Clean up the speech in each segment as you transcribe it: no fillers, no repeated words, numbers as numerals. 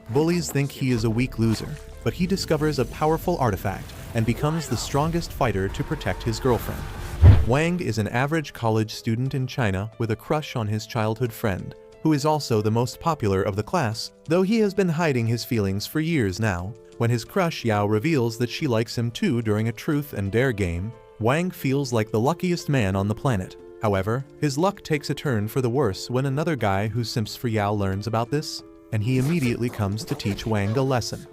Bullies think he is a weak loser, but he discovers a powerful artifact and becomes the strongest fighter to protect his girlfriend. Wang is an average college student in China with a crush on his childhood friend, who is also the most popular of the class, though he has been hiding his feelings for years now. When his crush Yao reveals that she likes him too during a truth and dare game, Wang feels like the luckiest man on the planet. However, his luck takes a turn for the worse when another guy who simps for Yao learns about this, and he immediately comes to teach Wang a lesson.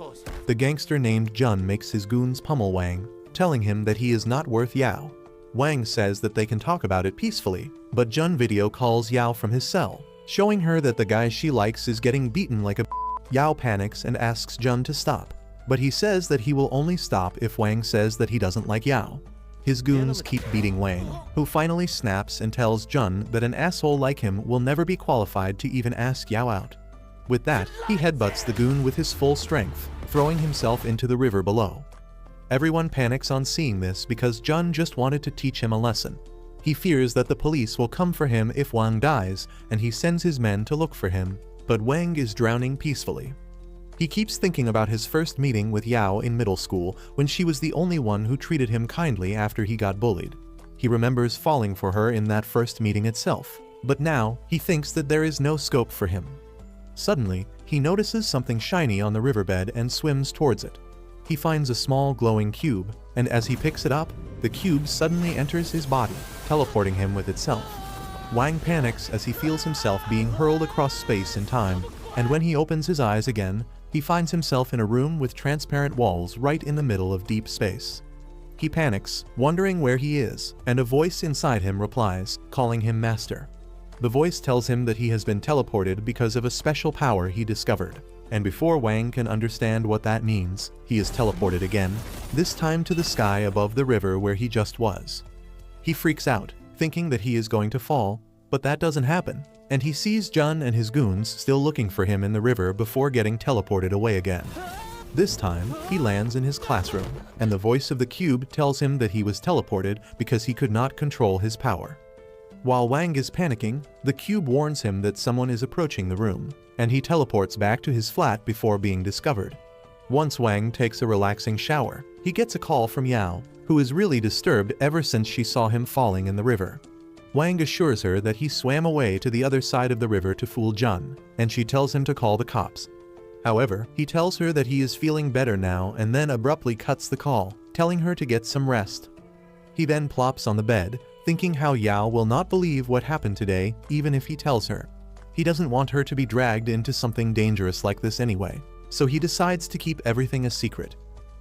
The gangster named Jun makes his goons pummel Wang, telling him that he is not worth Yao. Wang says that they can talk about it peacefully, but Jun video calls Yao from his cell, showing her that the guy she likes is getting beaten like a Yao panics and asks Jun to stop, but he says that he will only stop if Wang says that he doesn't like Yao. His goons keep beating Wang, who finally snaps and tells Jun that an asshole like him will never be qualified to even ask Yao out. With that, he headbutts the goon with his full strength, throwing himself into the river below. Everyone panics on seeing this because Jun just wanted to teach him a lesson. He fears that the police will come for him if Wang dies, and he sends his men to look for him, but Wang is drowning peacefully. He keeps thinking about his first meeting with Yao in middle school when she was the only one who treated him kindly after he got bullied. He remembers falling for her in that first meeting itself, but now he thinks that there is no scope for him. Suddenly, he notices something shiny on the riverbed and swims towards it. He finds a small glowing cube, and as he picks it up, the cube suddenly enters his body, teleporting him with itself. Wang panics as he feels himself being hurled across space and time, and when he opens his eyes again, he finds himself in a room with transparent walls right in the middle of deep space. He panics, wondering where he is, and a voice inside him replies, calling him Master. The voice tells him that he has been teleported because of a special power he discovered, and before Wang can understand what that means, he is teleported again, this time to the sky above the river where he just was. He freaks out, thinking that he is going to fall, but that doesn't happen, and he sees Jun and his goons still looking for him in the river before getting teleported away again. This time, he lands in his classroom, and the voice of the cube tells him that he was teleported because he could not control his power. While Wang is panicking, the cube warns him that someone is approaching the room, and he teleports back to his flat before being discovered. Once Wang takes a relaxing shower, he gets a call from Yao, who is really disturbed ever since she saw him falling in the river. Wang assures her that he swam away to the other side of the river to fool Jun, and she tells him to call the cops. However, he tells her that he is feeling better now and then abruptly cuts the call, telling her to get some rest. He then plops on the bed, thinking how Yao will not believe what happened today even if he tells her. He doesn't want her to be dragged into something dangerous like this anyway, so he decides to keep everything a secret.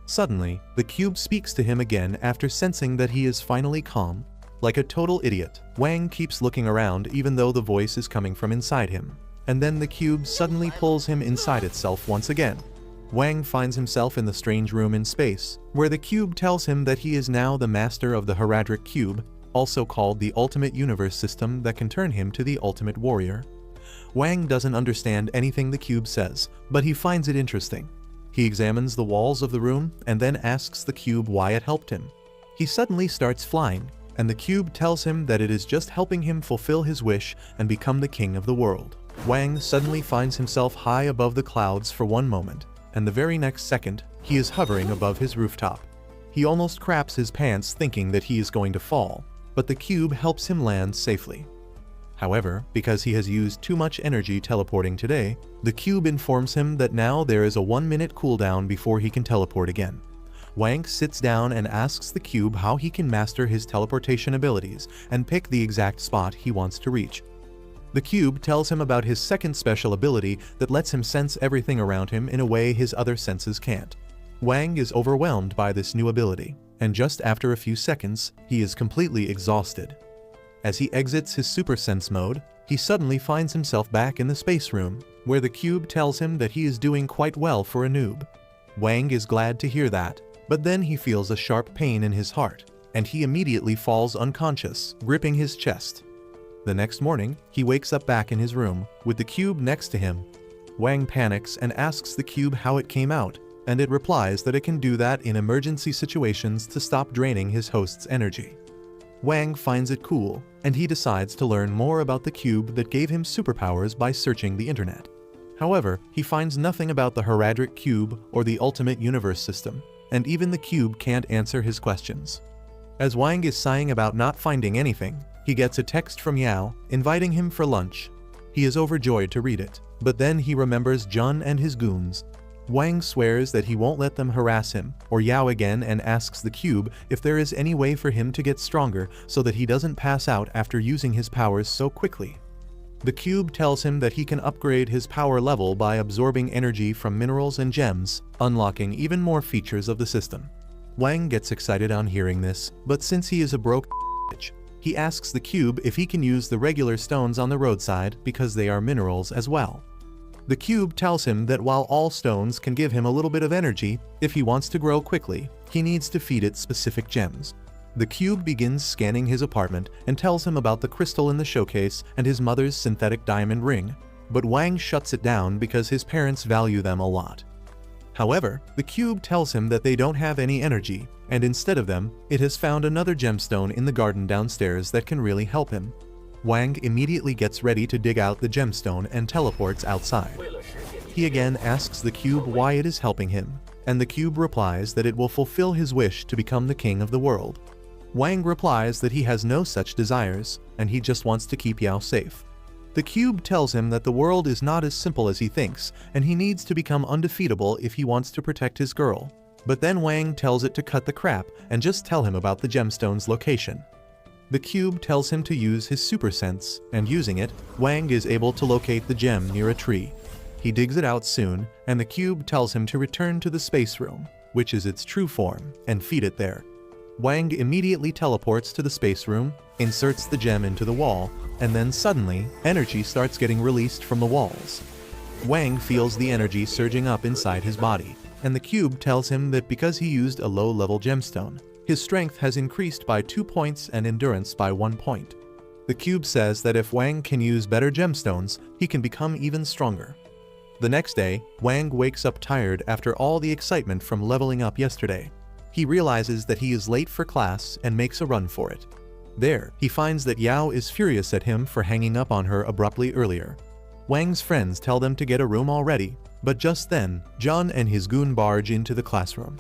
Suddenly, the cube speaks to him again after sensing that he is finally calm. Like a total idiot, Wang keeps looking around even though the voice is coming from inside him, and then the cube suddenly pulls him inside itself once again. Wang finds himself in the strange room in space, where the cube tells him that he is now the master of the Heradric Cube, also called the Ultimate Universe System that can turn him to the Ultimate Warrior. Wang doesn't understand anything the cube says, but he finds it interesting. He examines the walls of the room and then asks the cube why it helped him. He suddenly starts flying, and the cube tells him that it is just helping him fulfill his wish and become the king of the world. Wang suddenly finds himself high above the clouds for one moment, and the very next second, he is hovering above his rooftop. He almost craps his pants thinking that he is going to fall, but the cube helps him land safely. However, because he has used too much energy teleporting today, the cube informs him that now there is a 1-minute cooldown before he can teleport again. Wang sits down and asks the cube how he can master his teleportation abilities and pick the exact spot he wants to reach. The cube tells him about his second special ability that lets him sense everything around him in a way his other senses can't. Wang is overwhelmed by this new ability, and just after a few seconds, he is completely exhausted. As he exits his super sense mode, he suddenly finds himself back in the space room, where the cube tells him that he is doing quite well for a noob. Wang is glad to hear that, but then he feels a sharp pain in his heart, and he immediately falls unconscious, gripping his chest. The next morning, he wakes up back in his room, with the cube next to him. Wang panics and asks the cube how it came out, and it replies that it can do that in emergency situations to stop draining his host's energy. Wang finds it cool, and he decides to learn more about the cube that gave him superpowers by searching the internet. However, he finds nothing about the Heraldric Cube or the Ultimate Universe system, and even the cube can't answer his questions. As Wang is sighing about not finding anything, he gets a text from Yao, inviting him for lunch. He is overjoyed to read it, but then he remembers Jun and his goons. Wang swears that he won't let them harass him or Yao again and asks the cube if there is any way for him to get stronger so that he doesn't pass out after using his powers so quickly. The cube tells him that he can upgrade his power level by absorbing energy from minerals and gems, unlocking even more features of the system. Wang gets excited on hearing this, but since he is a broke bitch, he asks the cube if he can use the regular stones on the roadside because they are minerals as well. The cube tells him that while all stones can give him a little bit of energy, if he wants to grow quickly, he needs to feed it specific gems. The cube begins scanning his apartment and tells him about the crystal in the showcase and his mother's synthetic diamond ring, but Wang shuts it down because his parents value them a lot. However, the cube tells him that they don't have any energy, and instead of them, it has found another gemstone in the garden downstairs that can really help him. Wang immediately gets ready to dig out the gemstone and teleports outside. He again asks the cube why it is helping him, and the cube replies that it will fulfill his wish to become the king of the world. Wang replies that he has no such desires, and he just wants to keep Yao safe. The cube tells him that the world is not as simple as he thinks, and he needs to become undefeatable if he wants to protect his girl. But then Wang tells it to cut the crap and just tell him about the gemstone's location. The cube tells him to use his super sense, and using it, Wang is able to locate the gem near a tree. He digs it out soon, and the cube tells him to return to the space room, which is its true form, and feed it there. Wang immediately teleports to the space room, inserts the gem into the wall, and then suddenly, energy starts getting released from the walls. Wang feels the energy surging up inside his body, and the cube tells him that because he used a low-level gemstone, his strength has increased by 2 points and endurance by 1 point. The cube says that if Wang can use better gemstones, he can become even stronger. The next day, Wang wakes up tired after all the excitement from leveling up yesterday. He realizes that he is late for class and makes a run for it. There, he finds that Yao is furious at him for hanging up on her abruptly earlier. Wang's friends tell them to get a room already, but just then, John and his goon barge into the classroom.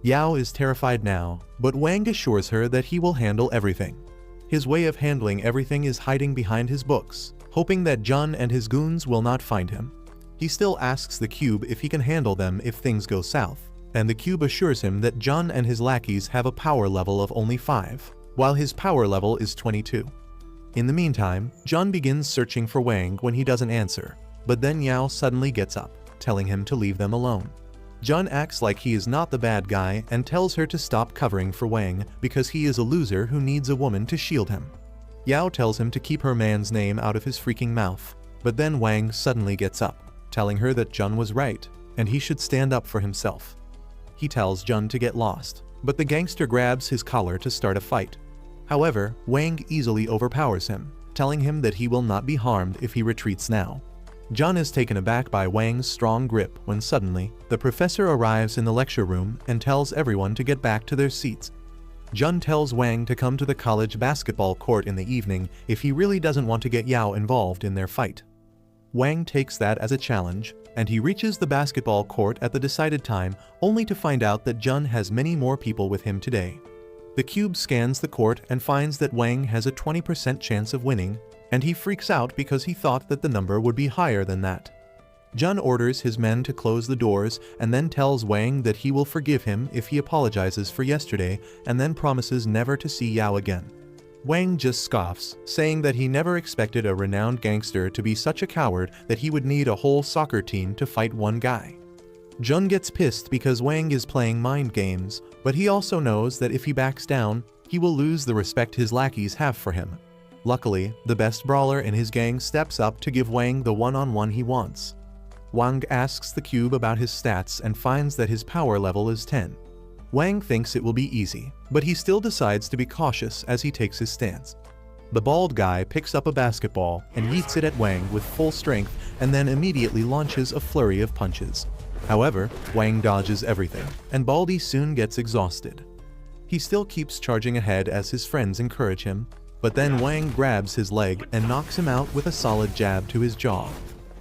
Yao is terrified now, but Wang assures her that he will handle everything. His way of handling everything is hiding behind his books, hoping that John and his goons will not find him. He still asks the cube if he can handle them if things go south, and the cube assures him that John and his lackeys have a power level of only 5, while his power level is 22. In the meantime, John begins searching for Wang when he doesn't answer, but then Yao suddenly gets up, telling him to leave them alone. John acts like he is not the bad guy and tells her to stop covering for Wang because he is a loser who needs a woman to shield him. Yao tells him to keep her man's name out of his freaking mouth, but then Wang suddenly gets up, telling her that John was right, and he should stand up for himself. He tells John to get lost, but the gangster grabs his collar to start a fight. However, Wang easily overpowers him, telling him that he will not be harmed if he retreats now. John is taken aback by Wang's strong grip when suddenly, the professor arrives in the lecture room and tells everyone to get back to their seats. John tells Wang to come to the college basketball court in the evening if he really doesn't want to get Yao involved in their fight. Wang takes that as a challenge, and he reaches the basketball court at the decided time only to find out that John has many more people with him today. The cube scans the court and finds that Wang has a 20% chance of winning, and he freaks out because he thought that the number would be higher than that. John orders his men to close the doors and then tells Wang that he will forgive him if he apologizes for yesterday and then promises never to see Yao again. Wang just scoffs, saying that he never expected a renowned gangster to be such a coward that he would need a whole soccer team to fight one guy. John gets pissed because Wang is playing mind games, but he also knows that if he backs down, he will lose the respect his lackeys have for him. Luckily, the best brawler in his gang steps up to give Wang the one-on-one he wants. Wang asks the cube about his stats and finds that his power level is 10. Wang thinks it will be easy, but he still decides to be cautious as he takes his stance. The bald guy picks up a basketball and yeets it at Wang with full strength and then immediately launches a flurry of punches. However, Wang dodges everything, and Baldy soon gets exhausted. He still keeps charging ahead as his friends encourage him, but then Wang grabs his leg and knocks him out with a solid jab to his jaw.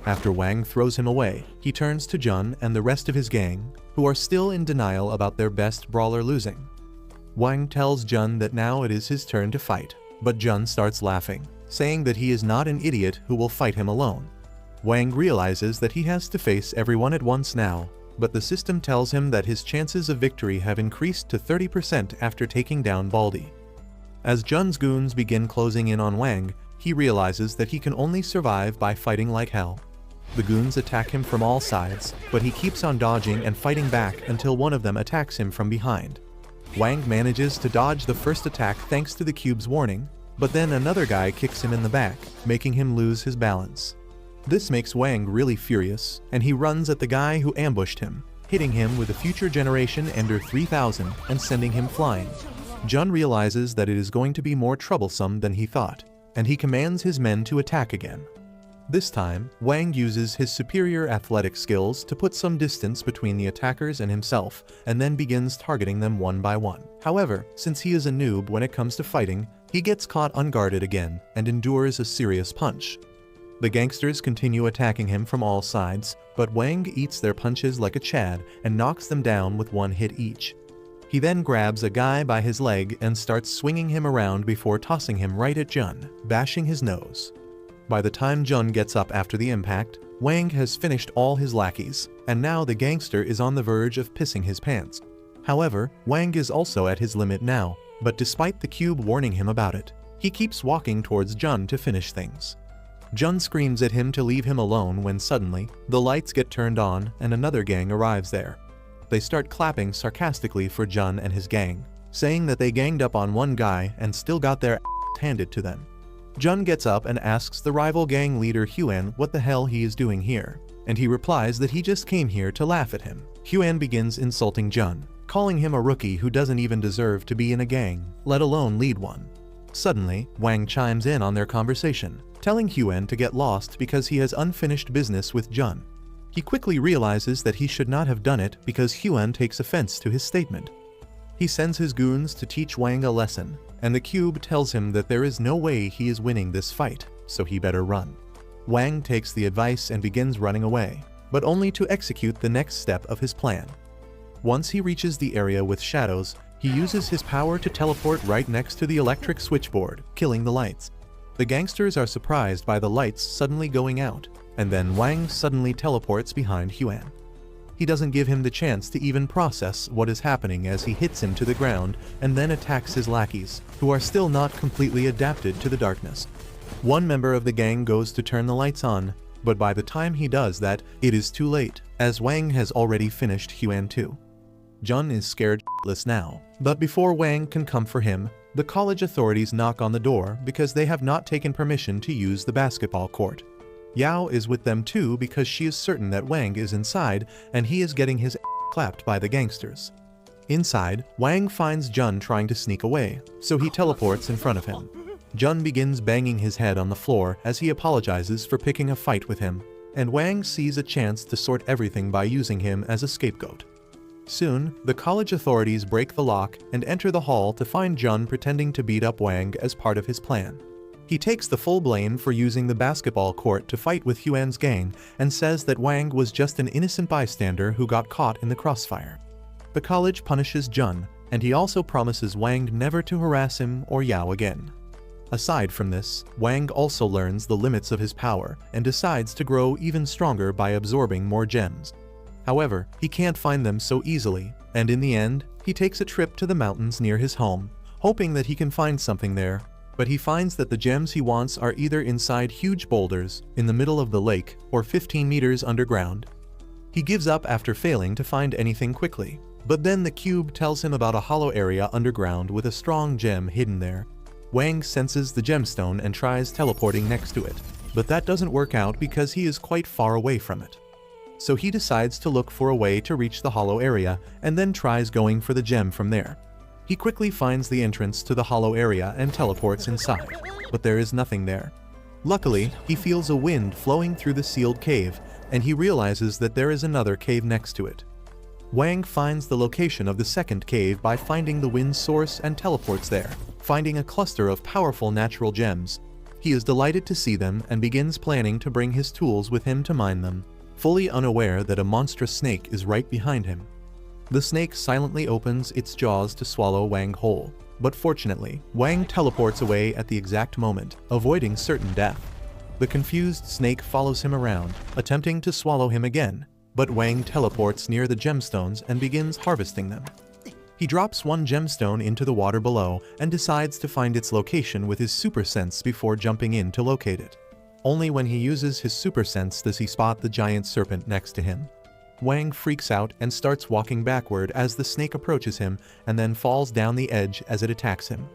After Wang throws him away, he turns to Jun and the rest of his gang, who are still in denial about their best brawler losing. Wang tells Jun that now it is his turn to fight, but Jun starts laughing, saying that he is not an idiot who will fight him alone. Wang realizes that he has to face everyone at once now, but the system tells him that his chances of victory have increased to 30% after taking down Baldy. As Jun's goons begin closing in on Wang, he realizes that he can only survive by fighting like hell. The goons attack him from all sides, but he keeps on dodging and fighting back until one of them attacks him from behind. Wang manages to dodge the first attack thanks to the cube's warning, but then another guy kicks him in the back, making him lose his balance. This makes Wang really furious, and he runs at the guy who ambushed him, hitting him with a future generation Ender 3000 and sending him flying. Jun realizes that it is going to be more troublesome than he thought, and he commands his men to attack again. This time, Wang uses his superior athletic skills to put some distance between the attackers and himself, and then begins targeting them one by one. However, since he is a noob when it comes to fighting, he gets caught unguarded again and endures a serious punch. The gangsters continue attacking him from all sides, but Wang eats their punches like a Chad and knocks them down with one hit each. He then grabs a guy by his leg and starts swinging him around before tossing him right at Jun, bashing his nose. By the time Jun gets up after the impact, Wang has finished all his lackeys, and now the gangster is on the verge of pissing his pants. However, Wang is also at his limit now, but despite the cube warning him about it, he keeps walking towards Jun to finish things. Jun screams at him to leave him alone when suddenly, the lights get turned on and another gang arrives there. They start clapping sarcastically for Jun and his gang, saying that they ganged up on one guy and still got their ass handed to them. Jun gets up and asks the rival gang leader Huan what the hell he is doing here, and he replies that he just came here to laugh at him. Huan begins insulting Jun, calling him a rookie who doesn't even deserve to be in a gang, let alone lead one. Suddenly, Wang chimes in on their conversation, telling Huan to get lost because he has unfinished business with Jun. He quickly realizes that he should not have done it because Huan takes offense to his statement. He sends his goons to teach Wang a lesson, and the cube tells him that there is no way he is winning this fight, so he better run. Wang takes the advice and begins running away, but only to execute the next step of his plan. Once he reaches the area with shadows, he uses his power to teleport right next to the electric switchboard, killing the lights. The gangsters are surprised by the lights suddenly going out, and then Wang suddenly teleports behind Huan. He doesn't give him the chance to even process what is happening as he hits him to the ground and then attacks his lackeys, who are still not completely adapted to the darkness. One member of the gang goes to turn the lights on, but by the time he does that, it is too late, as Wang has already finished Huan too. Jun is scared shitless now, but before Wang can come for him, the college authorities knock on the door because they have not taken permission to use the basketball court. Yao is with them too because she is certain that Wang is inside and he is getting his clapped by the gangsters. Inside, Wang finds Jun trying to sneak away, so he teleports in front of him. Jun begins banging his head on the floor as he apologizes for picking a fight with him, and Wang sees a chance to sort everything by using him as a scapegoat. Soon, the college authorities break the lock and enter the hall to find Jun pretending to beat up Wang as part of his plan. He takes the full blame for using the basketball court to fight with Huan's gang and says that Wang was just an innocent bystander who got caught in the crossfire. The college punishes Jun, and he also promises Wang never to harass him or Yao again. Aside from this, Wang also learns the limits of his power and decides to grow even stronger by absorbing more gems. However, he can't find them so easily, and in the end, he takes a trip to the mountains near his home, hoping that he can find something there. But he finds that the gems he wants are either inside huge boulders, in the middle of the lake, or 15 meters underground. He gives up after failing to find anything quickly, but then the cube tells him about a hollow area underground with a strong gem hidden there. Wang senses the gemstone and tries teleporting next to it, but that doesn't work out because he is quite far away from it. So he decides to look for a way to reach the hollow area and then tries going for the gem from there. He quickly finds the entrance to the hollow area and teleports inside, but there is nothing there. Luckily, he feels a wind flowing through the sealed cave, and he realizes that there is another cave next to it. Wang finds the location of the second cave by finding the wind's source and teleports there, finding a cluster of powerful natural gems. He is delighted to see them and begins planning to bring his tools with him to mine them, fully unaware that a monstrous snake is right behind him. The snake silently opens its jaws to swallow Wang whole, but fortunately, Wang teleports away at the exact moment, avoiding certain death. The confused snake follows him around, attempting to swallow him again, but Wang teleports near the gemstones and begins harvesting them. He drops one gemstone into the water below and decides to find its location with his super sense before jumping in to locate it. Only when he uses his super sense does he spot the giant serpent next to him. Wang freaks out and starts walking backward as the snake approaches him and then falls down the edge as it attacks him.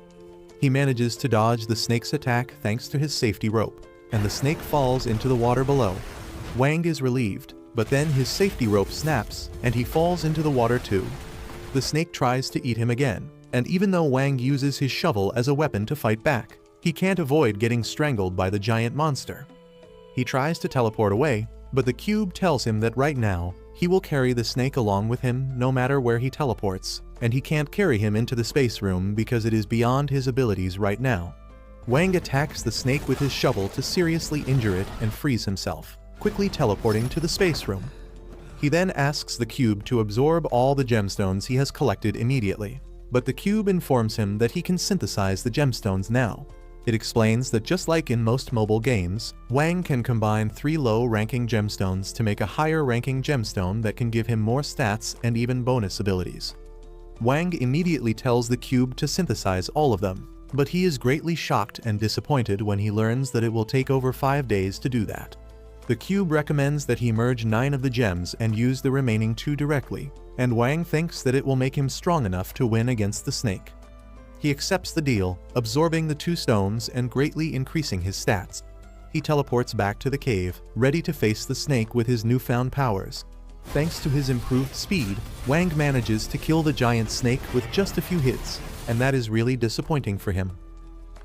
He manages to dodge the snake's attack thanks to his safety rope, and the snake falls into the water below. Wang is relieved, but then his safety rope snaps and he falls into the water too. The snake tries to eat him again, and even though Wang uses his shovel as a weapon to fight back, he can't avoid getting strangled by the giant monster. He tries to teleport away, but the cube tells him that right now, he will carry the snake along with him no matter where he teleports, and he can't carry him into the space room because it is beyond his abilities right now. Wang attacks the snake with his shovel to seriously injure it and frees himself, quickly teleporting to the space room. He then asks the cube to absorb all the gemstones he has collected immediately, but the cube informs him that he can synthesize the gemstones now. It explains that just like in most mobile games, Wang can combine 3 low-ranking gemstones to make a higher-ranking gemstone that can give him more stats and even bonus abilities. Wang immediately tells the cube to synthesize all of them, but he is greatly shocked and disappointed when he learns that it will take over 5 days to do that. The cube recommends that he merge 9 of the gems and use the remaining 2 directly, and Wang thinks that it will make him strong enough to win against the snake. He accepts the deal, absorbing the 2 stones and greatly increasing his stats. He teleports back to the cave, ready to face the snake with his newfound powers. Thanks to his improved speed, Wang manages to kill the giant snake with just a few hits, and that is really disappointing for him.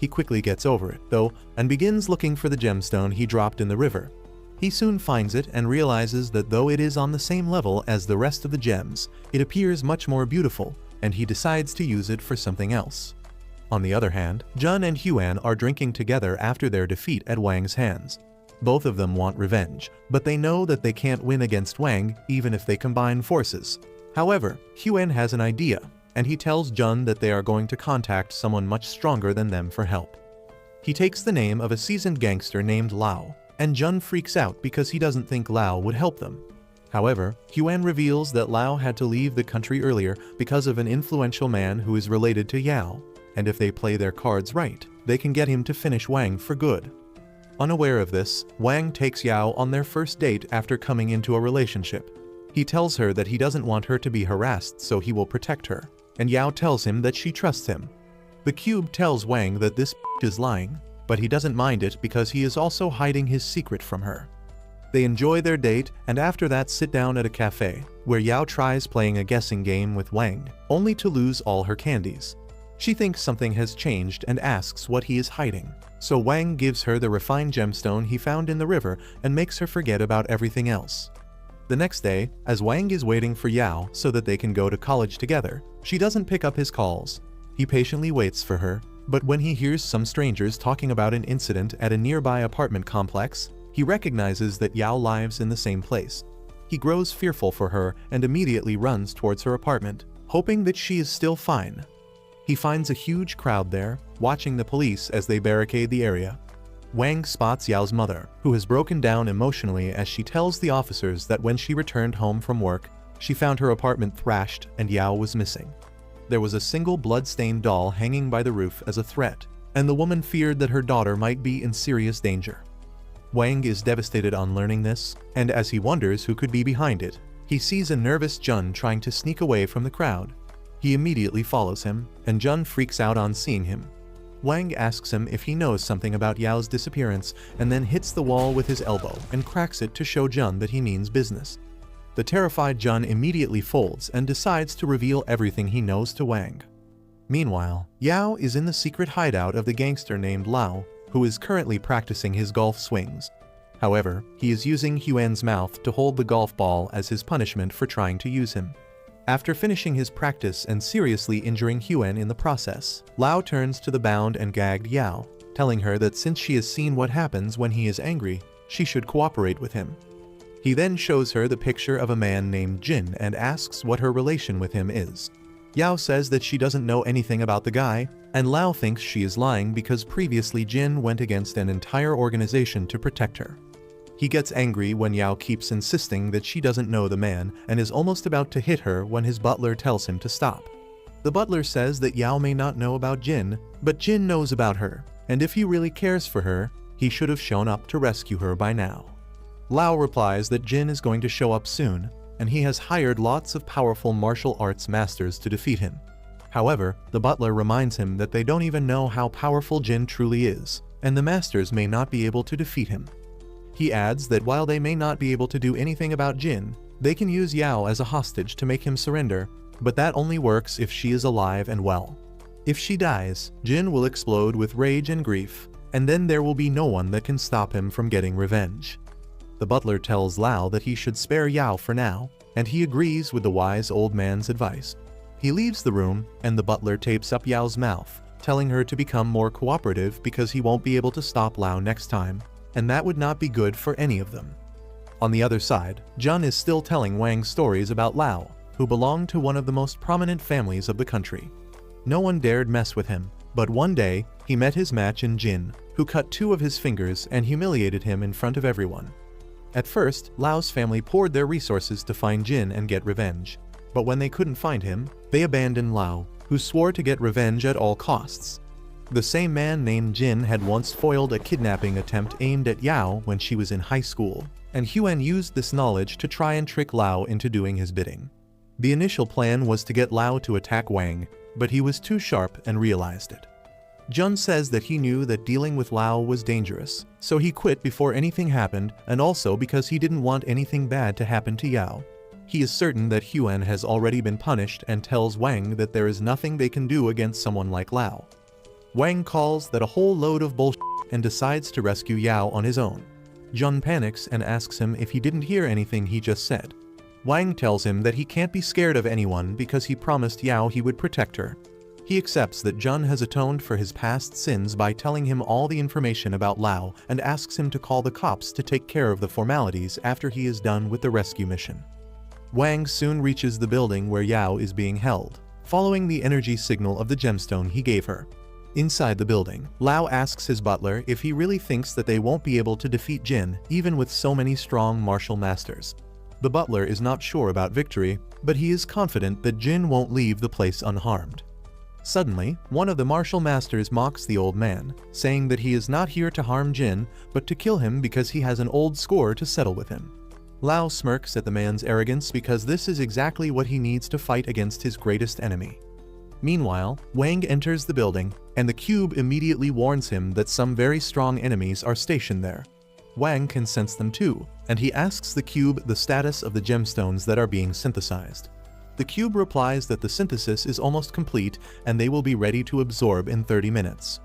He quickly gets over it, though, and begins looking for the gemstone he dropped in the river. He soon finds it and realizes that though it is on the same level as the rest of the gems, it appears much more beautiful, and he decides to use it for something else. On the other hand, Jun and Huan are drinking together after their defeat at Wang's hands. Both of them want revenge, but they know that they can't win against Wang even if they combine forces. However, Huan has an idea, and he tells Jun that they are going to contact someone much stronger than them for help. He takes the name of a seasoned gangster named Lao, and Jun freaks out because he doesn't think Lao would help them. However, Huan reveals that Lao had to leave the country earlier because of an influential man who is related to Yao, and if they play their cards right, they can get him to finish Wang for good. Unaware of this, Wang takes Yao on their first date after coming into a relationship. He tells her that he doesn't want her to be harassed, so he will protect her, and Yao tells him that she trusts him. The cube tells Wang that this is lying, but he doesn't mind it because he is also hiding his secret from her. They enjoy their date and after that sit down at a cafe, where Yao tries playing a guessing game with Wang, only to lose all her candies. She thinks something has changed and asks what he is hiding, so Wang gives her the refined gemstone he found in the river and makes her forget about everything else. The next day, as Wang is waiting for Yao so that they can go to college together, she doesn't pick up his calls. He patiently waits for her, but when he hears some strangers talking about an incident at a nearby apartment complex, he recognizes that Yao lives in the same place. He grows fearful for her and immediately runs towards her apartment, hoping that she is still fine. He finds a huge crowd there, watching the police as they barricade the area. Wang spots Yao's mother, who has broken down emotionally as she tells the officers that when she returned home from work, she found her apartment thrashed and Yao was missing. There was a single blood-stained doll hanging by the roof as a threat, and the woman feared that her daughter might be in serious danger. Wang is devastated on learning this, and as he wonders who could be behind it, he sees a nervous Jun trying to sneak away from the crowd. He immediately follows him, and Jun freaks out on seeing him. Wang asks him if he knows something about Yao's disappearance, and then hits the wall with his elbow and cracks it to show Jun that he means business. The terrified Jun immediately folds and decides to reveal everything he knows to Wang. Meanwhile, Yao is in the secret hideout of the gangster named Lao, who is currently practicing his golf swings. However, he is using Huan's mouth to hold the golf ball as his punishment for trying to use him. After finishing his practice and seriously injuring Huan in the process, Lao turns to the bound and gagged Yao. telling her that since she has seen what happens when he is angry, she should cooperate with him. He then shows her the picture of a man named Jin and asks what her relation with him is. Yao says that she doesn't know anything about the guy, and Lao thinks she is lying because previously Jin went against an entire organization to protect her. He gets angry when Yao keeps insisting that she doesn't know the man and is almost about to hit her when his butler tells him to stop. The butler says that Yao may not know about Jin, but Jin knows about her, and if he really cares for her, he should have shown up to rescue her by now. Lao replies that Jin is going to show up soon, and he has hired lots of powerful martial arts masters to defeat him. However, the butler reminds him that they don't even know how powerful Jin truly is, and the masters may not be able to defeat him. He adds that while they may not be able to do anything about Jin, they can use Yao as a hostage to make him surrender, but that only works if she is alive and well. If she dies, Jin will explode with rage and grief, and then there will be no one that can stop him from getting revenge. The butler tells Lao that he should spare Yao for now, and he agrees with the wise old man's advice. He leaves the room, and the butler tapes up Yao's mouth, telling her to become more cooperative because he won't be able to stop Lao next time, and that would not be good for any of them. On the other side, Jun is still telling Wang stories about Lao, who belonged to one of the most prominent families of the country. No one dared mess with him, but one day, he met his match in Jin, who cut 2 of his fingers and humiliated him in front of everyone. At first, Lao's family poured their resources to find Jin and get revenge. But when they couldn't find him, they abandoned Lao, who swore to get revenge at all costs. The same man named Jin had once foiled a kidnapping attempt aimed at Yao when she was in high school, and Huan used this knowledge to try and trick Lao into doing his bidding. The initial plan was to get Lao to attack Wang, but he was too sharp and realized it. Jun says that he knew that dealing with Lao was dangerous, so he quit before anything happened, and also because he didn't want anything bad to happen to Yao. He is certain that Huan has already been punished and tells Wang that there is nothing they can do against someone like Lao. Wang calls that a whole load of bullshit and decides to rescue Yao on his own. Jun panics and asks him if he didn't hear anything he just said. Wang tells him that he can't be scared of anyone because he promised Yao he would protect her. He accepts that Jun has atoned for his past sins by telling him all the information about Lao and asks him to call the cops to take care of the formalities after he is done with the rescue mission. Wang soon reaches the building where Yao is being held, following the energy signal of the gemstone he gave her. Inside the building, Lao asks his butler if he really thinks that they won't be able to defeat Jin even with so many strong martial masters. The butler is not sure about victory, but he is confident that Jin won't leave the place unharmed. Suddenly, one of the martial masters mocks the old man, saying that he is not here to harm Jin, but to kill him because he has an old score to settle with him. Lao smirks at the man's arrogance because this is exactly what he needs to fight against his greatest enemy. Meanwhile, Wang enters the building, and the cube immediately warns him that some very strong enemies are stationed there. Wang can sense them too, and he asks the cube the status of the gemstones that are being synthesized. The cube replies that the synthesis is almost complete and they will be ready to absorb in 30 minutes.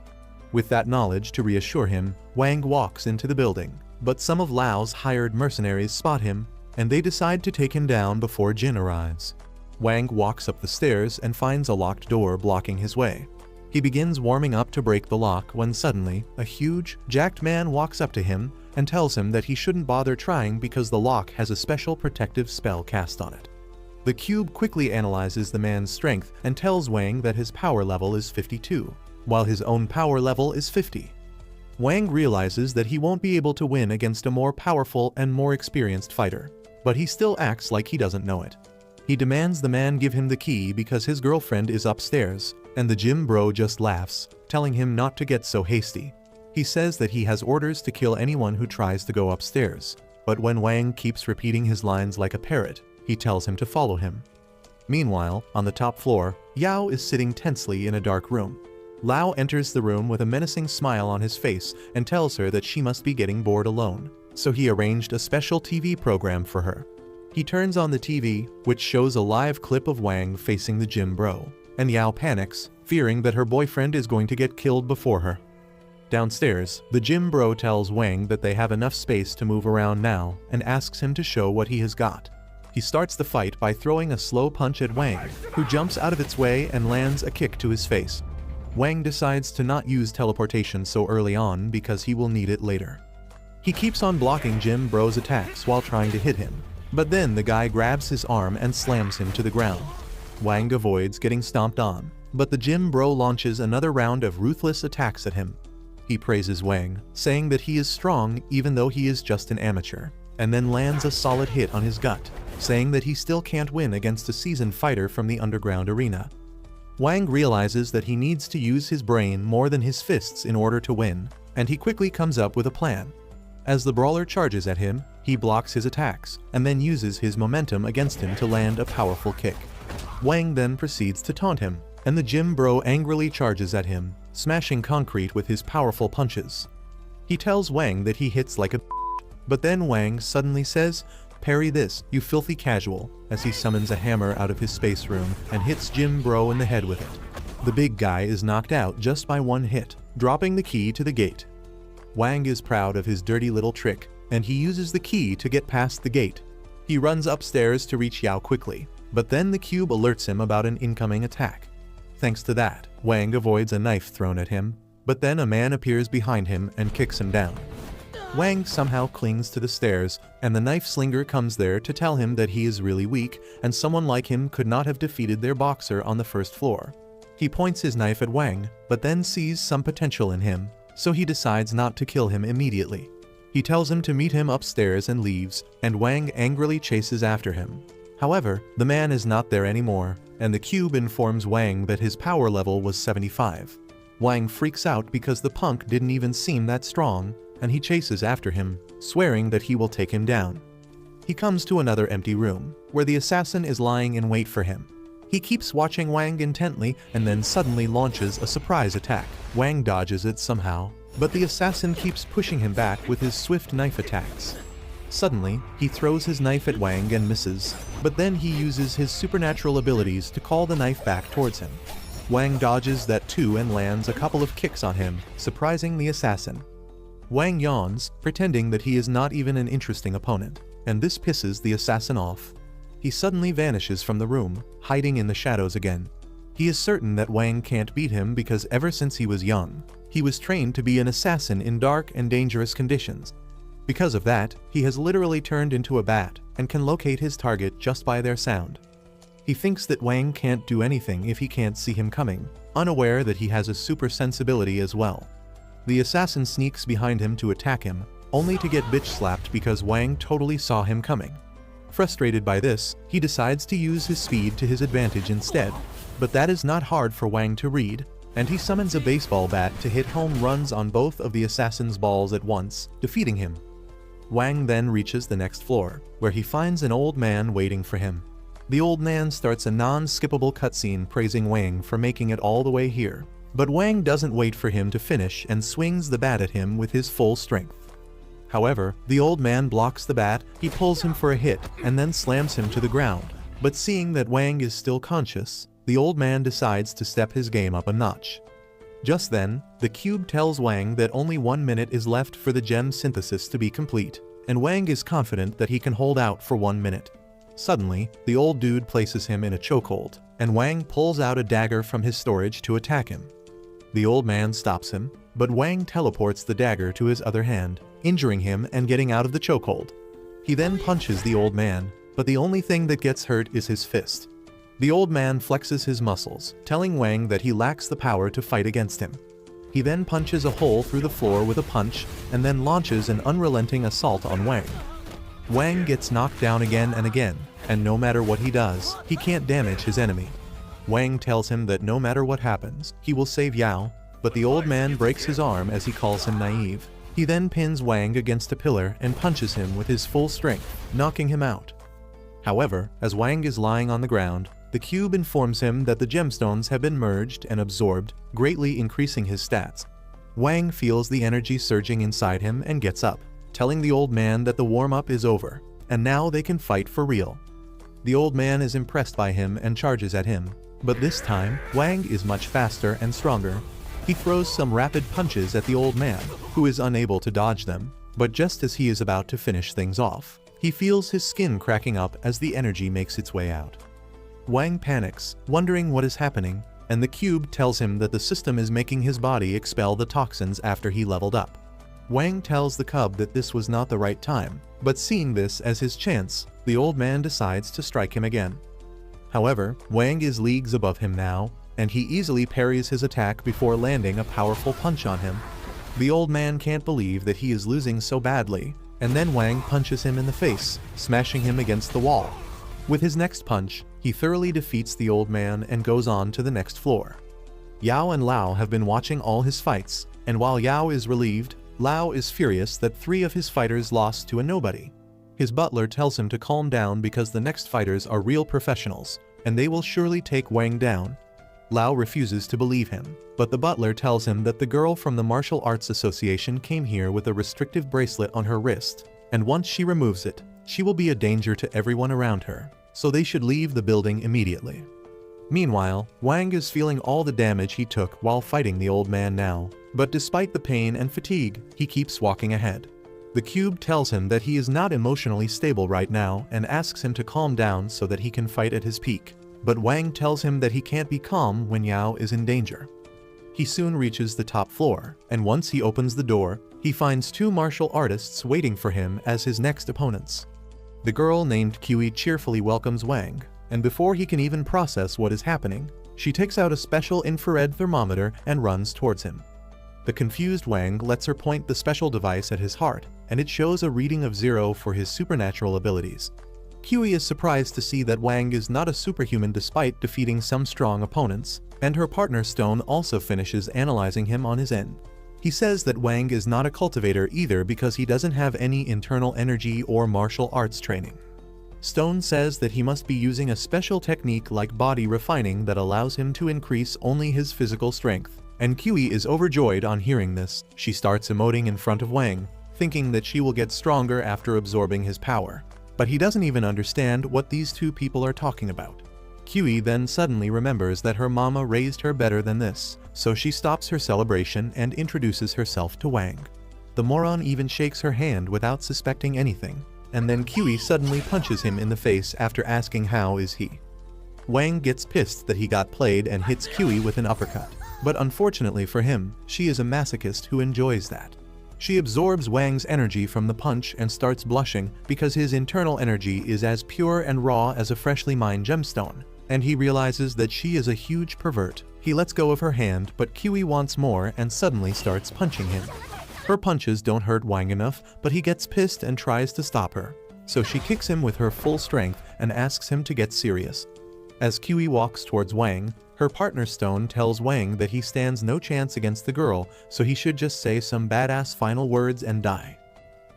With that knowledge to reassure him, Wang walks into the building, but some of Lao's hired mercenaries spot him, and they decide to take him down before Jin arrives. Wang walks up the stairs and finds a locked door blocking his way. He begins warming up to break the lock when suddenly, a huge, jacked man walks up to him and tells him that he shouldn't bother trying because the lock has a special protective spell cast on it. The cube quickly analyzes the man's strength and tells Wang that his power level is 52, while his own power level is 50. Wang realizes that he won't be able to win against a more powerful and more experienced fighter, but he still acts like he doesn't know it. He demands the man give him the key because his girlfriend is upstairs, and the gym bro just laughs, telling him not to get so hasty. He says that he has orders to kill anyone who tries to go upstairs, but when Wang keeps repeating his lines like a parrot, he tells him to follow him. Meanwhile, on the top floor, Yao is sitting tensely in a dark room. Lao enters the room with a menacing smile on his face and tells her that she must be getting bored alone, so he arranged a special TV program for her. He turns on the TV, which shows a live clip of Wang facing the gym bro, and Yao panics, fearing that her boyfriend is going to get killed before her. Downstairs, the gym bro tells Wang that they have enough space to move around now and asks him to show what he has got. He starts the fight by throwing a slow punch at Wang, who jumps out of its way and lands a kick to his face. Wang decides to not use teleportation so early on because he will need it later. He keeps on blocking Gym Bro's attacks while trying to hit him, but then the guy grabs his arm and slams him to the ground. Wang avoids getting stomped on, but the Gym Bro launches another round of ruthless attacks at him. He praises Wang, saying that he is strong even though he is just an amateur, and then lands a solid hit on his gut, saying that he still can't win against a seasoned fighter from the underground arena. Wang realizes that he needs to use his brain more than his fists in order to win, and he quickly comes up with a plan. As the brawler charges at him, he blocks his attacks, and then uses his momentum against him to land a powerful kick. Wang then proceeds to taunt him, and the Gym Bro angrily charges at him, smashing concrete with his powerful punches. He tells Wang that he hits like a but then Wang suddenly says, "Parry this, you filthy casual," as he summons a hammer out of his space room and hits Gym Bro in the head with it. The big guy is knocked out just by one hit, dropping the key to the gate. Wang is proud of his dirty little trick, and he uses the key to get past the gate. He runs upstairs to reach Yao quickly, but then the cube alerts him about an incoming attack. Thanks to that, Wang avoids a knife thrown at him, but then a man appears behind him and kicks him down. Wang somehow clings to the stairs, and the knife slinger comes there to tell him that he is really weak, and someone like him could not have defeated their boxer on the first floor. He points his knife at Wang, but then sees some potential in him, so he decides not to kill him immediately. He tells him to meet him upstairs and leaves, and Wang angrily chases after him. However, the man is not there anymore, and the cube informs Wang that his power level was 75. Wang freaks out because the punk didn't even seem that strong, and he chases after him, swearing that he will take him down. He comes to another empty room, where the assassin is lying in wait for him. He keeps watching Wang intently and then suddenly launches a surprise attack. Wang dodges it somehow, but the assassin keeps pushing him back with his swift knife attacks. Suddenly, he throws his knife at Wang and misses, but then he uses his supernatural abilities to call the knife back towards him. Wang dodges that too and lands a couple of kicks on him, surprising the assassin. Wang yawns, pretending that he is not even an interesting opponent, and this pisses the assassin off. He suddenly vanishes from the room, hiding in the shadows again. He is certain that Wang can't beat him because ever since he was young, he was trained to be an assassin in dark and dangerous conditions. Because of that, he has literally turned into a bat and can locate his target just by their sound. He thinks that Wang can't do anything if he can't see him coming, unaware that he has a super sensibility as well. The assassin sneaks behind him to attack him, only to get bitch slapped because Wang totally saw him coming. Frustrated by this, he decides to use his speed to his advantage instead, but that is not hard for Wang to read, and he summons a baseball bat to hit home runs on both of the assassin's balls at once, defeating him. Wang then reaches the next floor, where he finds an old man waiting for him. The old man starts a non-skippable cutscene praising Wang for making it all the way here, but Wang doesn't wait for him to finish and swings the bat at him with his full strength. However, the old man blocks the bat, he pulls him for a hit, and then slams him to the ground. But seeing that Wang is still conscious, the old man decides to step his game up a notch. Just then, the cube tells Wang that only 1 minute is left for the gem synthesis to be complete, and Wang is confident that he can hold out for 1 minute. Suddenly, the old dude places him in a chokehold, and Wang pulls out a dagger from his storage to attack him. The old man stops him, but Wang teleports the dagger to his other hand, injuring him and getting out of the chokehold. He then punches the old man, but the only thing that gets hurt is his fist. The old man flexes his muscles, telling Wang that he lacks the power to fight against him. He then punches a hole through the floor with a punch, and then launches an unrelenting assault on Wang. Wang gets knocked down again and again, and no matter what he does, he can't damage his enemy. Wang tells him that no matter what happens, he will save Yao, but the old man breaks his arm as he calls him naive. He then pins Wang against a pillar and punches him with his full strength, knocking him out. However, as Wang is lying on the ground, the cube informs him that the gemstones have been merged and absorbed, greatly increasing his stats. Wang feels the energy surging inside him and gets up, telling the old man that the warm-up is over, and now they can fight for real. The old man is impressed by him and charges at him, but this time, Wang is much faster and stronger. He throws some rapid punches at the old man, who is unable to dodge them, but just as he is about to finish things off, he feels his skin cracking up as the energy makes its way out. Wang panics, wondering what is happening, and the cube tells him that the system is making his body expel the toxins after he leveled up. Wang tells the cub that this was not the right time, but seeing this as his chance, the old man decides to strike him again. However, Wang is leagues above him now, and he easily parries his attack before landing a powerful punch on him. The old man can't believe that he is losing so badly, and then Wang punches him in the face, smashing him against the wall. With his next punch, he thoroughly defeats the old man and goes on to the next floor. Yao and Lao have been watching all his fights, and while Yao is relieved, Lao is furious that 3 of his fighters lost to a nobody. His butler tells him to calm down because the next fighters are real professionals, and they will surely take Wang down. Lao refuses to believe him, but the butler tells him that the girl from the Martial Arts Association came here with a restrictive bracelet on her wrist, and once she removes it, she will be a danger to everyone around her, so they should leave the building immediately. Meanwhile, Wang is feeling all the damage he took while fighting the old man now, but despite the pain and fatigue, he keeps walking ahead. The cube tells him that he is not emotionally stable right now and asks him to calm down so that he can fight at his peak, but Wang tells him that he can't be calm when Yao is in danger. He soon reaches the top floor, and once he opens the door, he finds 2 martial artists waiting for him as his next opponents. The girl named Qi cheerfully welcomes Wang, and before he can even process what is happening, she takes out a special infrared thermometer and runs towards him. The confused Wang lets her point the special device at his heart, and it shows a reading of 0 for his supernatural abilities. Qi is surprised to see that Wang is not a superhuman despite defeating some strong opponents, and her partner Stone also finishes analyzing him on his end. He says that Wang is not a cultivator either because he doesn't have any internal energy or martial arts training. Stone says that he must be using a special technique like body refining that allows him to increase only his physical strength, and Qi is overjoyed on hearing this. She starts emoting in front of Wang, thinking that she will get stronger after absorbing his power. But he doesn't even understand what these 2 people are talking about. Qi then suddenly remembers that her mama raised her better than this, so she stops her celebration and introduces herself to Wang. The moron even shakes her hand without suspecting anything, and then Qi suddenly punches him in the face after asking how is he. Wang gets pissed that he got played and hits Qi with an uppercut, but unfortunately for him, she is a masochist who enjoys that. She absorbs Wang's energy from the punch and starts blushing because his internal energy is as pure and raw as a freshly mined gemstone, and he realizes that she is a huge pervert. He lets go of her hand, but Qi wants more and suddenly starts punching him. Her punches don't hurt Wang enough, but he gets pissed and tries to stop her, so she kicks him with her full strength and asks him to get serious. As Qi walks towards Wang, her partner Stone tells Wang that he stands no chance against the girl, so he should just say some badass final words and die.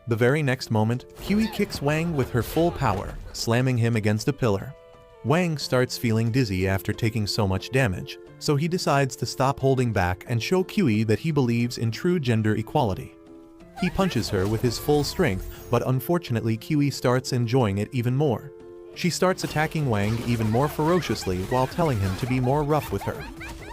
The very next moment, Qi kicks Wang with her full power, slamming him against a pillar. Wang starts feeling dizzy after taking so much damage, so he decides to stop holding back and show Qi that he believes in true gender equality. He punches her with his full strength, but unfortunately Qi starts enjoying it even more. She starts attacking Wang even more ferociously while telling him to be more rough with her.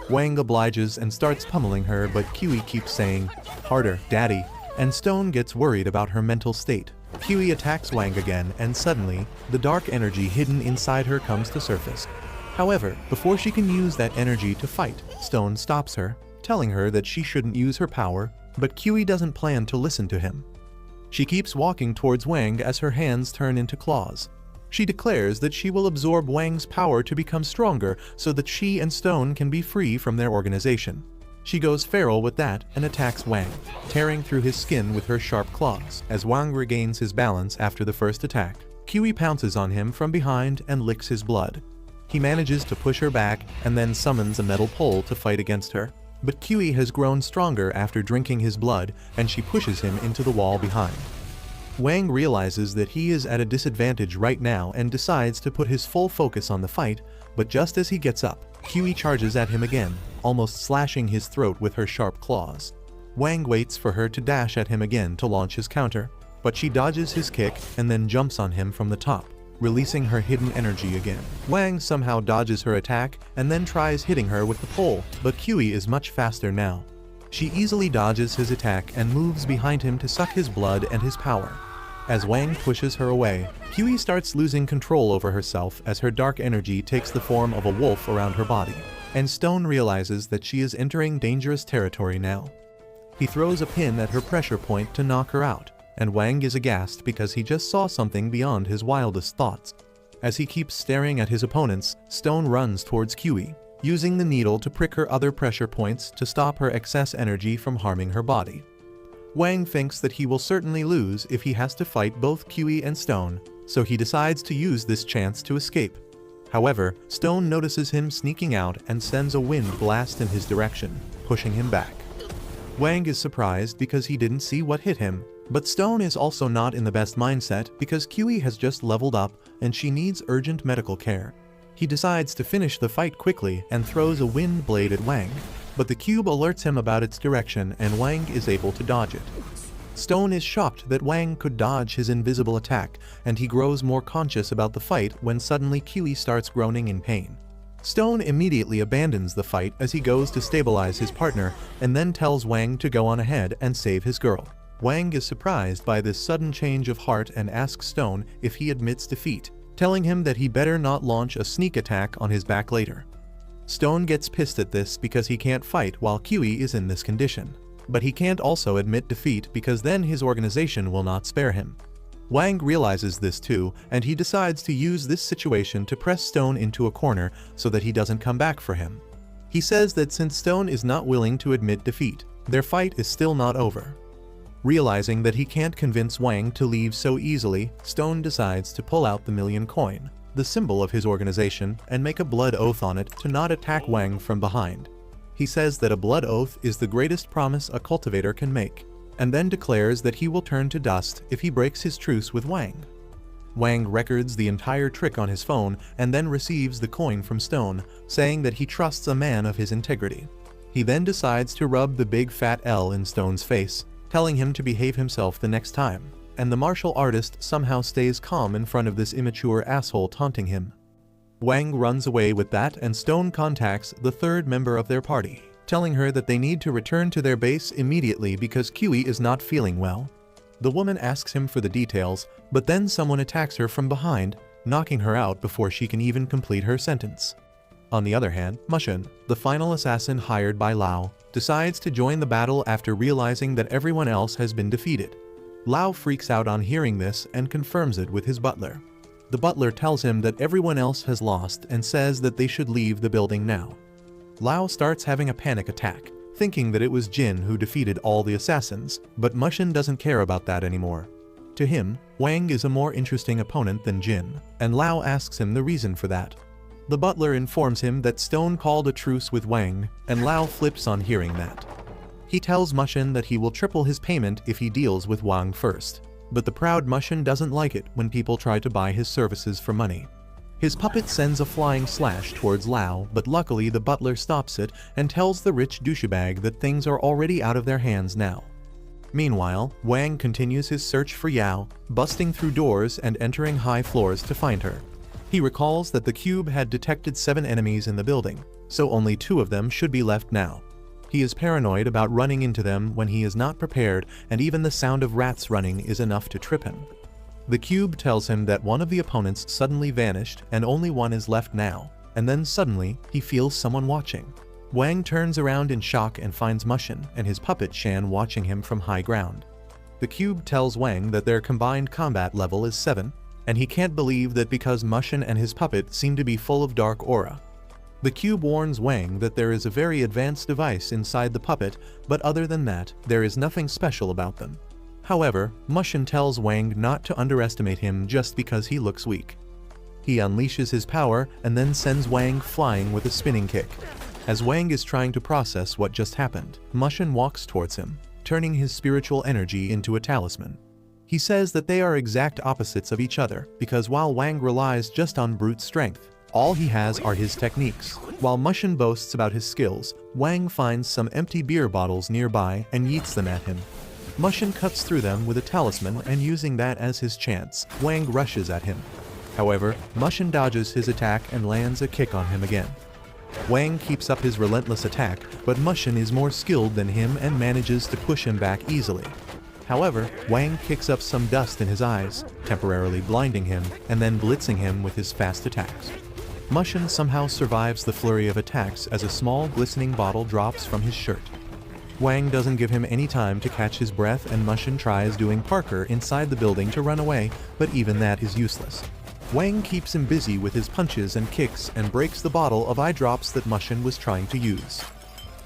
Wang obliges and starts pummeling her, but Qi keeps saying, "Harder, daddy," and Stone gets worried about her mental state. Qi attacks Wang again, and suddenly, the dark energy hidden inside her comes to surface. However, before she can use that energy to fight, Stone stops her, telling her that she shouldn't use her power, but Qi doesn't plan to listen to him. She keeps walking towards Wang as her hands turn into claws. She declares that she will absorb Wang's power to become stronger so that she and Stone can be free from their organization. She goes feral with that and attacks Wang, tearing through his skin with her sharp claws. As Wang regains his balance after the first attack, Qi pounces on him from behind and licks his blood. He manages to push her back and then summons a metal pole to fight against her. But Qi has grown stronger after drinking his blood, and she pushes him into the wall behind. Wang realizes that he is at a disadvantage right now and decides to put his full focus on the fight, but just as he gets up, Qi charges at him again, almost slashing his throat with her sharp claws. Wang waits for her to dash at him again to launch his counter, but she dodges his kick and then jumps on him from the top, releasing her hidden energy again. Wang somehow dodges her attack and then tries hitting her with the pole, but Qi is much faster now. She easily dodges his attack and moves behind him to suck his blood and his power. As Wang pushes her away, Qi starts losing control over herself as her dark energy takes the form of a wolf around her body. and Stone realizes that she is entering dangerous territory now. He throws a pin at her pressure point to knock her out, and Wang is aghast because he just saw something beyond his wildest thoughts. As he keeps staring at his opponents, Stone runs towards Kiwi, using the needle to prick her other pressure points to stop her excess energy from harming her body. Wang thinks that he will certainly lose if he has to fight both Kiwi and Stone, so he decides to use this chance to escape. However, Stone notices him sneaking out and sends a wind blast in his direction, pushing him back. Wang is surprised because he didn't see what hit him, but Stone is also not in the best mindset because Kiwi has just leveled up and she needs urgent medical care. He decides to finish the fight quickly and throws a wind blade at Wang, but the cube alerts him about its direction and Wang is able to dodge it. Stone is shocked that Wang could dodge his invisible attack, and he grows more conscious about the fight when suddenly Kiwi starts groaning in pain. Stone immediately abandons the fight as he goes to stabilize his partner and then tells Wang to go on ahead and save his girl. Wang is surprised by this sudden change of heart and asks Stone if he admits defeat, telling him that he better not launch a sneak attack on his back later. Stone gets pissed at this because he can't fight while Kiwi is in this condition. But he can't also admit defeat because then his organization will not spare him. Wang realizes this too, and he decides to use this situation to press Stone into a corner so that he doesn't come back for him. He says that since Stone is not willing to admit defeat, their fight is still not over. Realizing that he can't convince Wang to leave so easily, Stone decides to pull out the million coin, the symbol of his organization, and make a blood oath on it to not attack Wang from behind. He says that a blood oath is the greatest promise a cultivator can make, and then declares that he will turn to dust if he breaks his truce with Wang. Wang records the entire trick on his phone and then receives the coin from Stone, saying that he trusts a man of his integrity. He then decides to rub the big fat L in Stone's face, telling him to behave himself the next time, and the martial artist somehow stays calm in front of this immature asshole taunting him. Wang runs away with that and Stone contacts the third member of their party, telling her that they need to return to their base immediately because Kiwi is not feeling well. The woman asks him for the details, but then someone attacks her from behind, knocking her out before she can even complete her sentence. On the other hand, Mushin, the final assassin hired by Lao, decides to join the battle after realizing that everyone else has been defeated. Lao freaks out on hearing this and confirms it with his butler. The butler tells him that everyone else has lost and says that they should leave the building now. Lao starts having a panic attack, thinking that it was Jin who defeated all the assassins, but Mushin doesn't care about that anymore. To him, Wang is a more interesting opponent than Jin, and Lao asks him the reason for that. The butler informs him that Stone called a truce with Wang, and Lao flips on hearing that. He tells Mushin that he will triple his payment if he deals with Wang first. But the proud Mushin doesn't like it when people try to buy his services for money. His puppet sends a flying slash towards Lao, but luckily the butler stops it and tells the rich douchebag that things are already out of their hands now. Meanwhile, Wang continues his search for Yao, busting through doors and entering high floors to find her. He recalls that the cube had detected 7 enemies in the building, so only 2 of them should be left now. He is paranoid about running into them when he is not prepared, and even the sound of rats running is enough to trip him. The cube tells him that one of the opponents suddenly vanished and only one is left now, and then suddenly he feels someone watching. Wang turns around in shock and finds Mushin and his puppet Shan watching him from high ground. The cube tells Wang that their combined combat level is 7, and he can't believe that because Mushin and his puppet seem to be full of dark aura. The cube warns Wang that there is a very advanced device inside the puppet, but other than that, there is nothing special about them. However, Mushin tells Wang not to underestimate him just because he looks weak. He unleashes his power and then sends Wang flying with a spinning kick. As Wang is trying to process what just happened, Mushin walks towards him, turning his spiritual energy into a talisman. He says that they are exact opposites of each other because while Wang relies just on brute strength, all he has are his techniques. While Mushin boasts about his skills, Wang finds some empty beer bottles nearby and yeets them at him. Mushin cuts through them with a talisman and using that as his chance, Wang rushes at him. However, Mushin dodges his attack and lands a kick on him again. Wang keeps up his relentless attack, but Mushin is more skilled than him and manages to push him back easily. However, Wang kicks up some dust in his eyes, temporarily blinding him and then blitzing him with his fast attacks. Mushin somehow survives the flurry of attacks as a small glistening bottle drops from his shirt. Wang doesn't give him any time to catch his breath, and Mushin tries doing Parker inside the building to run away, but even that is useless. Wang keeps him busy with his punches and kicks and breaks the bottle of eye drops that Mushin was trying to use.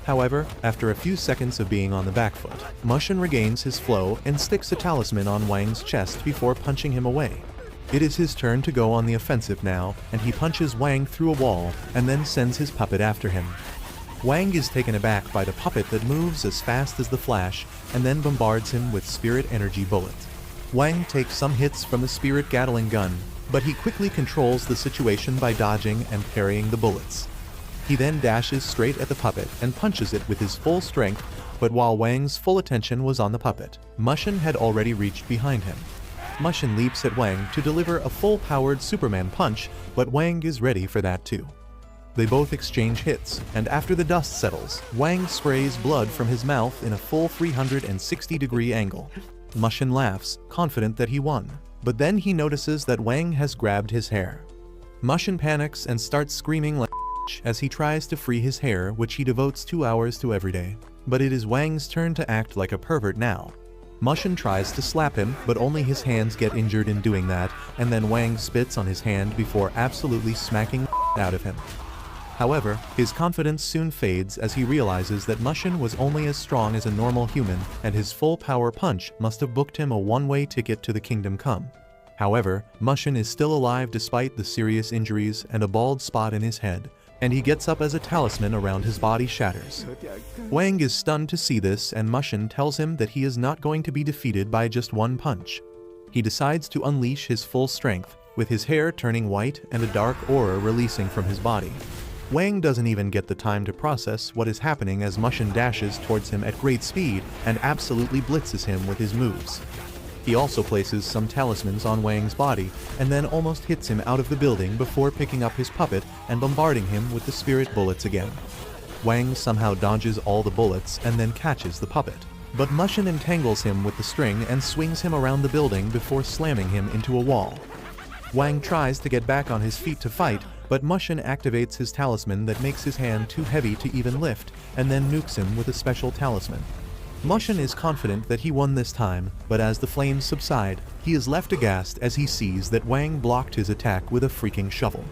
However, after a few seconds of being on the back foot, Mushin regains his flow and sticks a talisman on Wang's chest before punching him away. It is his turn to go on the offensive now, and he punches Wang through a wall and then sends his puppet after him. Wang is taken aback by the puppet that moves as fast as the Flash and then bombards him with spirit energy bullets. Wang takes some hits from the spirit Gatling gun, but he quickly controls the situation by dodging and parrying the bullets. He then dashes straight at the puppet and punches it with his full strength, but while Wang's full attention was on the puppet, Mushin had already reached behind him. Mushin leaps at Wang to deliver a full-powered Superman punch, but Wang is ready for that too. They both exchange hits, and after the dust settles, Wang sprays blood from his mouth in a full 360-degree angle. Mushin laughs, confident that he won, but then he notices that Wang has grabbed his hair. Mushin panics and starts screaming like as he tries to free his hair, which he devotes 2 hours to every day. But it is Wang's turn to act like a pervert now. Mushin tries to slap him, but only his hands get injured in doing that, and then Wang spits on his hand before absolutely smacking out of him. However, his confidence soon fades as he realizes that Mushin was only as strong as a normal human, and his full power punch must have booked him a one-way ticket to the Kingdom Come. However, Mushin is still alive despite the serious injuries and a bald spot in his head, and he gets up as a talisman around his body shatters. Wang is stunned to see this, and Mushin tells him that he is not going to be defeated by just one punch. He decides to unleash his full strength, with his hair turning white and a dark aura releasing from his body. Wang doesn't even get the time to process what is happening as Mushin dashes towards him at great speed and absolutely blitzes him with his moves. He also places some talismans on Wang's body and then almost hits him out of the building before picking up his puppet and bombarding him with the spirit bullets again. Wang somehow dodges all the bullets and then catches the puppet, but Mushin entangles him with the string and swings him around the building before slamming him into a wall. Wang tries to get back on his feet to fight, but Mushin activates his talisman that makes his hand too heavy to even lift and then nukes him with a special talisman. Mushin is confident that he won this time, but as the flames subside, he is left aghast as he sees that Wang blocked his attack with a freaking shovel.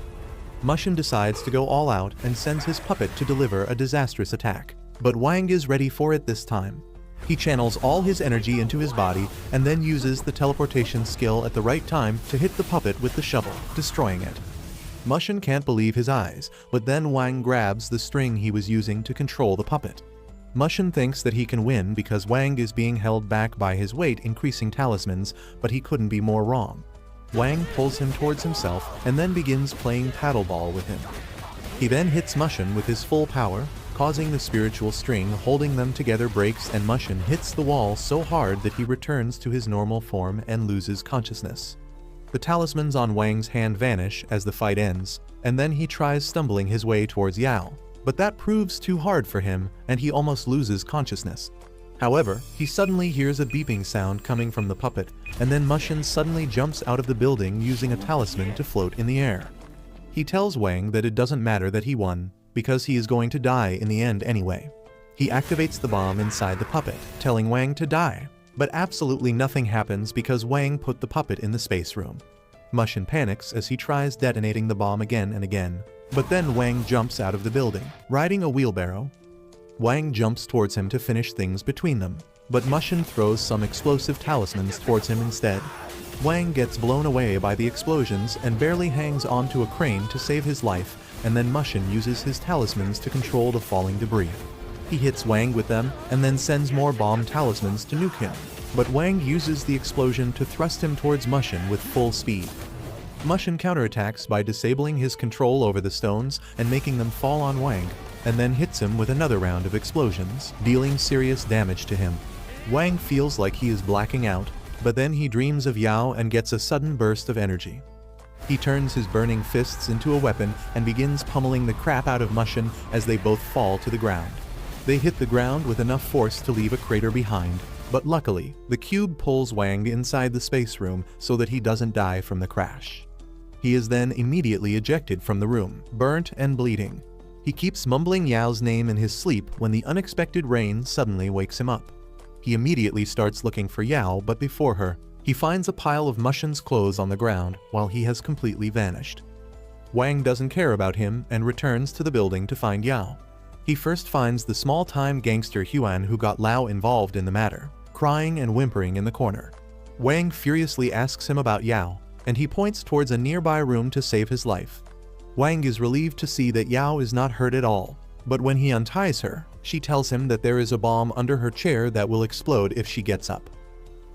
Mushin decides to go all out and sends his puppet to deliver a disastrous attack, but Wang is ready for it this time. He channels all his energy into his body and then uses the teleportation skill at the right time to hit the puppet with the shovel, destroying it. Mushin can't believe his eyes, but then Wang grabs the string he was using to control the puppet. Mushin thinks that he can win because Wang is being held back by his weight increasing talismans, but he couldn't be more wrong. Wang pulls him towards himself and then begins playing paddleball with him. He then hits Mushin with his full power, causing the spiritual string holding them together breaks, and Mushin hits the wall so hard that he returns to his normal form and loses consciousness. The talismans on Wang's hand vanish as the fight ends, and then he tries stumbling his way towards Yao, but that proves too hard for him and he almost loses consciousness. However, he suddenly hears a beeping sound coming from the puppet, and then Mushin suddenly jumps out of the building using a talisman to float in the air. He tells Wang that it doesn't matter that he won, because he is going to die in the end anyway. He activates the bomb inside the puppet, telling Wang to die, but absolutely nothing happens because Wang put the puppet in the space room. Mushin panics as he tries detonating the bomb again and again, but then Wang jumps out of the building, riding a wheelbarrow. Wang jumps towards him to finish things between them, but Mushin throws some explosive talismans towards him instead. Wang gets blown away by the explosions and barely hangs onto a crane to save his life, and then Mushin uses his talismans to control the falling debris. He hits Wang with them and then sends more bomb talismans to nuke him, but Wang uses the explosion to thrust him towards Mushin with full speed. Mushin counterattacks by disabling his control over the stones and making them fall on Wang, and then hits him with another round of explosions, dealing serious damage to him. Wang feels like he is blacking out, but then he dreams of Yao and gets a sudden burst of energy. He turns his burning fists into a weapon and begins pummeling the crap out of Mushin as they both fall to the ground. They hit the ground with enough force to leave a crater behind, but luckily, the cube pulls Wang inside the space room so that he doesn't die from the crash. He is then immediately ejected from the room, burnt and bleeding. He keeps mumbling Yao's name in his sleep when the unexpected rain suddenly wakes him up. He immediately starts looking for Yao, but before her, he finds a pile of Mushin's clothes on the ground while he has completely vanished. Wang doesn't care about him and returns to the building to find Yao. He first finds the small-time gangster Huan who got Lao involved in the matter, crying and whimpering in the corner. Wang furiously asks him about Yao, and he points towards a nearby room to save his life. Wang is relieved to see that Yao is not hurt at all, but when he unties her, she tells him that there is a bomb under her chair that will explode if she gets up.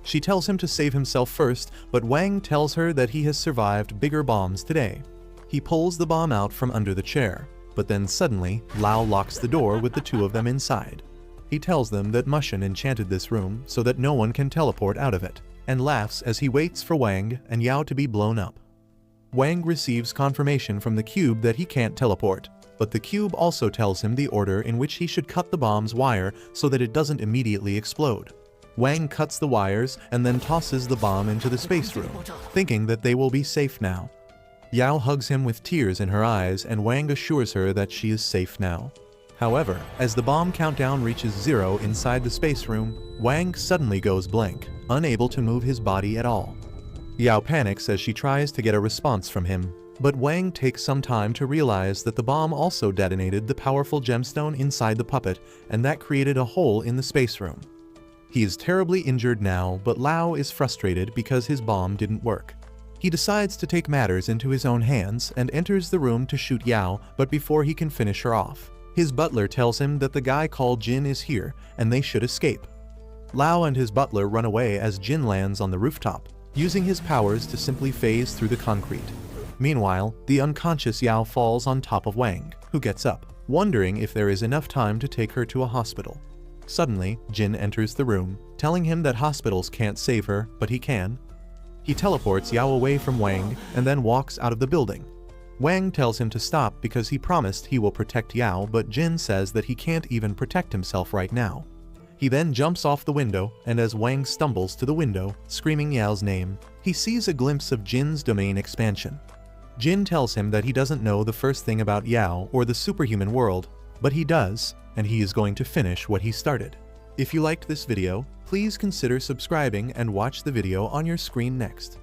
She tells him to save himself first, but Wang tells her that he has survived bigger bombs today. He pulls the bomb out from under the chair, but then suddenly, Lao locks the door with the two of them inside. He tells them that Mushin enchanted this room so that no one can teleport out of it, and laughs as he waits for Wang and Yao to be blown up. Wang receives confirmation from the cube that he can't teleport, but the cube also tells him the order in which he should cut the bomb's wire so that it doesn't immediately explode. Wang cuts the wires and then tosses the bomb into the space room, thinking that they will be safe now. Yao hugs him with tears in her eyes and Wang assures her that she is safe now. However, as the bomb countdown reaches 0 inside the space room, Wang suddenly goes blank, unable to move his body at all. Yao panics as she tries to get a response from him, but Wang takes some time to realize that the bomb also detonated the powerful gemstone inside the puppet, and that created a hole in the space room. He is terribly injured now, but Lao is frustrated because his bomb didn't work. He decides to take matters into his own hands and enters the room to shoot Yao, but before he can finish her off, his butler tells him that the guy called Jin is here and they should escape. Lao and his butler run away as Jin lands on the rooftop, using his powers to simply phase through the concrete. Meanwhile, the unconscious Yao falls on top of Wang, who gets up, wondering if there is enough time to take her to a hospital. Suddenly, Jin enters the room, telling him that hospitals can't save her, but he can. He teleports Yao away from Wang and then walks out of the building. Wang tells him to stop because he promised he will protect Yao, but Jin says that he can't even protect himself right now. He then jumps off the window, and as Wang stumbles to the window, screaming Yao's name, he sees a glimpse of Jin's domain expansion. Jin tells him that he doesn't know the first thing about Yao or the superhuman world, but he does, and he is going to finish what he started. If you liked this video, please consider subscribing and watch the video on your screen next.